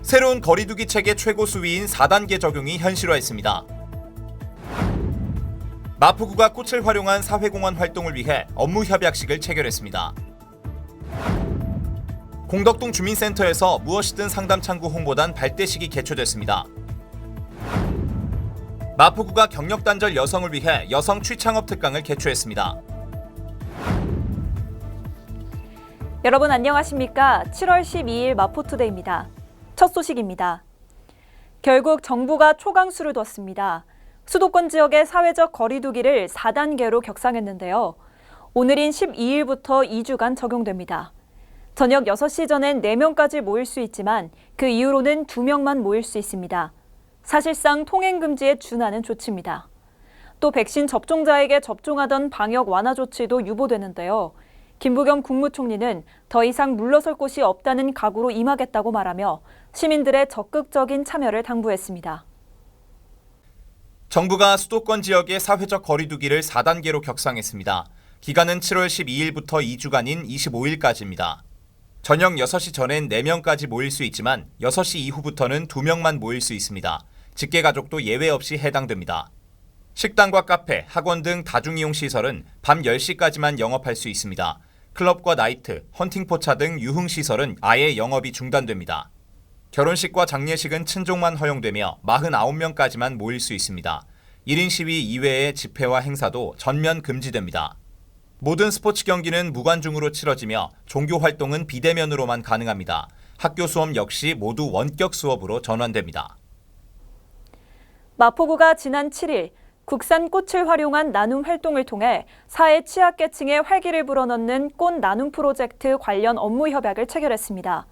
새로운 거리두기 체계 최고 수위인 4단계 적용이 현실화했습니다. 마포구가 꽃을 활용한 사회공헌 활동을 위해 업무 협약식을 체결했습니다. 공덕동 주민센터에서 무엇이든 상담창구 홍보단 발대식이 개최됐습니다. 마포구가 경력단절 여성을 위해 여성 취창업 특강을 개최했습니다. 여러분 안녕하십니까? 7월 12일 마포투데이입니다. 첫 소식입니다. 결국 정부가 초강수를 뒀습니다. 수도권 지역의 사회적 거리두기를 4단계로 격상했는데요. 오늘인 12일부터 2주간 적용됩니다. 저녁 6시 전엔 4명까지 모일 수 있지만 그 이후로는 2명만 모일 수 있습니다. 사실상 통행 금지에 준하는 조치입니다. 또 백신 접종자에게 접종하던 방역 완화 조치도 유보되는데요. 김부겸 국무총리는 더 이상 물러설 곳이 없다는 각오로 임하겠다고 말하며 시민들의 적극적인 참여를 당부했습니다. 정부가 수도권 지역의 사회적 거리두기를 4단계로 격상했습니다. 기간은 7월 12일부터 2주간인 25일까지입니다. 저녁 6시 전엔 4명까지 모일 수 있지만 6시 이후부터는 2명만 모일 수 있습니다. 직계가족도 예외 없이 해당됩니다. 식당과 카페, 학원 등 다중이용 시설은 밤 10시까지만 영업할 수 있습니다. 클럽과 나이트, 헌팅포차 등 유흥시설은 아예 영업이 중단됩니다. 결혼식과 장례식은 친족만 허용되며 49명까지만 모일 수 있습니다. 1인 시위 이외의 집회와 행사도 전면 금지됩니다. 모든 스포츠 경기는 무관중으로 치러지며 종교 활동은 비대면으로만 가능합니다. 학교 수업 역시 모두 원격 수업으로 전환됩니다. 마포구가 지난 7일 국산 꽃을 활용한 나눔 활동을 통해 사회 취약계층에 활기를 불어넣는 꽃 나눔 프로젝트 관련 업무 협약을 체결했습니다.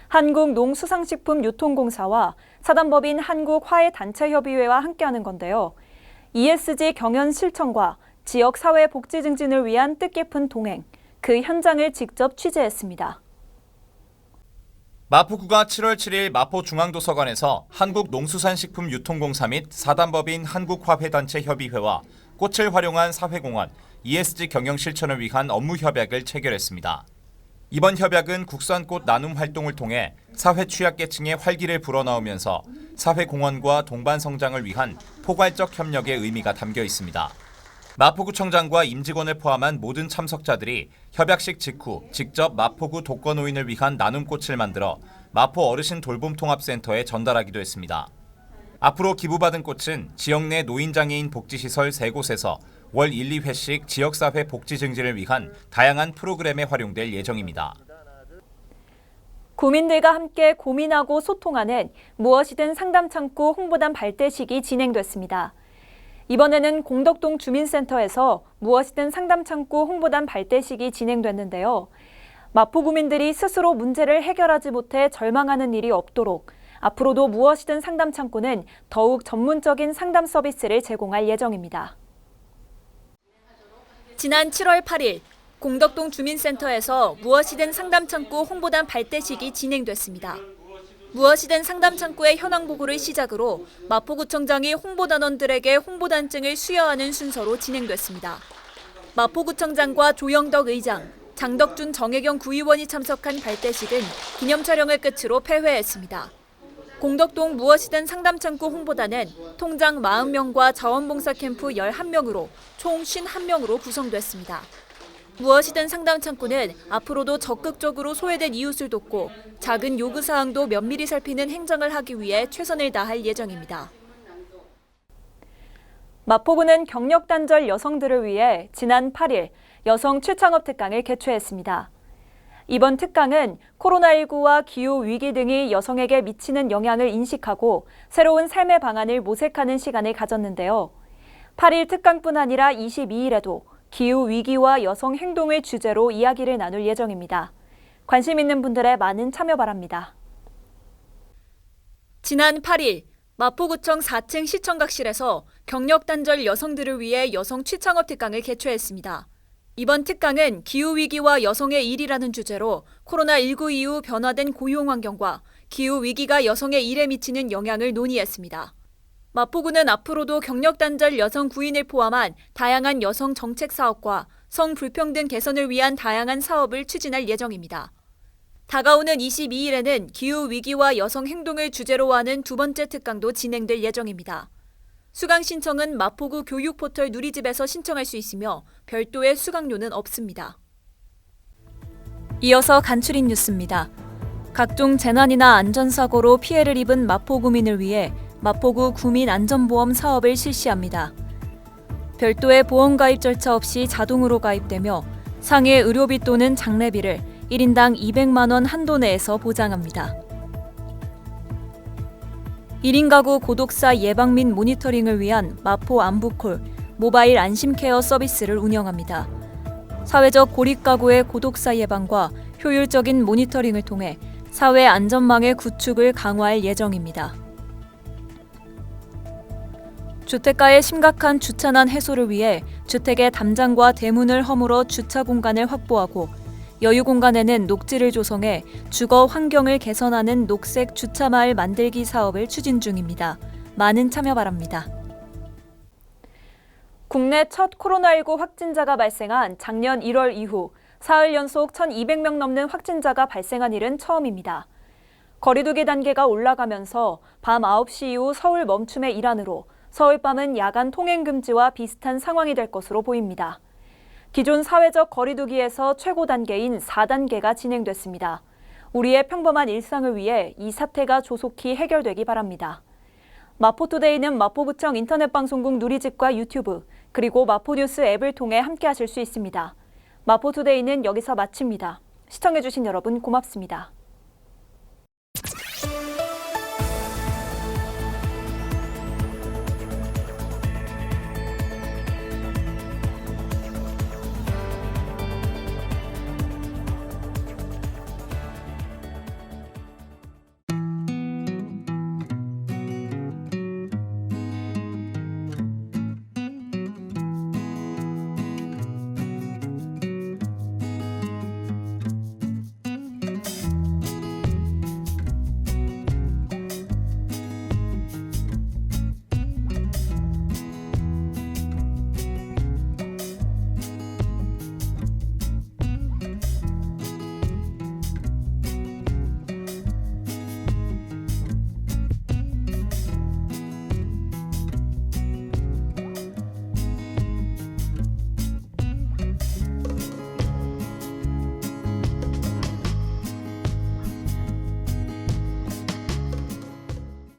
한국농수산식품유통공사와 사단법인 한국화훼단체협의회와 함께하는 건데요. ESG 경연 실천과 지역 사회 복지 증진을 위한 뜻깊은 동행, 그 현장을 직접 취재했습니다. 마포구가 7월 7일 마포중앙도서관에서 한국농수산식품유통공사 및 사단법인 한국화훼단체협의회와 꽃을 활용한 사회공헌, ESG 경영 실천을 위한 업무 협약을 체결했습니다. 이번 협약은 국산꽃 나눔 활동을 통해 사회 취약계층의 활기를 불어넣으면서 사회공헌과 동반 성장을 위한 포괄적 협력의 의미가 담겨 있습니다. 마포구청장과 임직원을 포함한 모든 참석자들이 협약식 직후 직접 마포구 독거노인을 위한 나눔꽃을 만들어 마포 어르신 돌봄통합센터에 전달하기도 했습니다. 앞으로 기부받은 꽃은 지역 내 노인장애인 복지시설 3곳에서 월 1, 2회씩 지역사회 복지 증진을 위한 다양한 프로그램에 활용될 예정입니다. 구민들과 함께 고민하고 소통하는 무엇이든 상담창구 홍보단 발대식이 진행됐습니다. 이번에는 공덕동 주민센터에서 무엇이든 상담창구 홍보단 발대식이 진행됐는데요. 마포구민들이 스스로 문제를 해결하지 못해 절망하는 일이 없도록 앞으로도 무엇이든 상담창구는 더욱 전문적인 상담 서비스를 제공할 예정입니다. 지난 7월 8일 공덕동 주민센터에서 무엇이든 상담창구 홍보단 발대식이 진행됐습니다. 무엇이든 상담창구의 현황 보고를 시작으로 마포구청장이 홍보단원들에게 홍보단증을 수여하는 순서로 진행됐습니다. 마포구청장과 조영덕 의장, 장덕준 정혜경 구의원이 참석한 발대식은 기념 촬영을 끝으로 폐회했습니다. 공덕동 무엇이든 상담창구 홍보단은 통장 40명과 자원봉사 캠프 11명으로 총 51명으로 구성됐습니다. 무엇이든 상담창구는 앞으로도 적극적으로 소외된 이웃을 돕고 작은 요구사항도 면밀히 살피는 행정을 하기 위해 최선을 다할 예정입니다. 마포구는 경력단절 여성들을 위해 지난 8일 여성 취창업 특강을 개최했습니다. 이번 특강은 코로나19와 기후위기 등이 여성에게 미치는 영향을 인식하고 새로운 삶의 방안을 모색하는 시간을 가졌는데요. 8일 특강뿐 아니라 22일에도 기후위기와 여성 행동을 주제로 이야기를 나눌 예정입니다. 관심 있는 분들의 많은 참여 바랍니다. 지난 8일 마포구청 4층 시청각실에서 경력단절 여성들을 위해 여성 취창업 특강을 개최했습니다. 이번 특강은 기후위기와 여성의 일이라는 주제로 코로나19 이후 변화된 고용환경과 기후위기가 여성의 일에 미치는 영향을 논의했습니다. 마포구는 앞으로도 경력단절 여성 구인을 포함한 다양한 여성 정책 사업과 성불평등 개선을 위한 다양한 사업을 추진할 예정입니다. 다가오는 22일에는 기후위기와 여성 행동을 주제로 하는 두 번째 특강도 진행될 예정입니다. 수강 신청은 마포구 교육포털 누리집에서 신청할 수 있으며 별도의 수강료는 없습니다. 이어서 간추린 뉴스입니다. 각종 재난이나 안전사고로 피해를 입은 마포구민을 위해 마포구 구민안전보험 사업을 실시합니다. 별도의 보험 가입 절차 없이 자동으로 가입되며 상해 의료비 또는 장례비를 1인당 200만 원 한도 내에서 보장합니다. 1인 가구 고독사 예방 및 모니터링을 위한 마포 안부콜 모바일 안심케어 서비스를 운영합니다. 사회적 고립 가구의 고독사 예방과 효율적인 모니터링을 통해 사회 안전망의 구축을 강화할 예정입니다. 주택가의 심각한 주차난 해소를 위해 주택의 담장과 대문을 허물어 주차 공간을 확보하고 여유 공간에는 녹지를 조성해 주거 환경을 개선하는 녹색 주차마을 만들기 사업을 추진 중입니다. 많은 참여 바랍니다. 국내 첫 코로나19 확진자가 발생한 작년 1월 이후 사흘 연속 1,200명 넘는 확진자가 발생한 일은 처음입니다. 거리두기 단계가 올라가면서 밤 9시 이후 서울 멈춤의 일환으로 서울 밤은 야간 통행 금지와 비슷한 상황이 될 것으로 보입니다. 기존 사회적 거리두기에서 최고 단계인 4단계가 진행됐습니다. 우리의 평범한 일상을 위해 이 사태가 조속히 해결되기 바랍니다. 마포투데이는 마포구청 인터넷방송국 누리집과 유튜브, 그리고 마포뉴스 앱을 통해 함께하실 수 있습니다. 마포투데이는 여기서 마칩니다. 시청해주신 여러분 고맙습니다.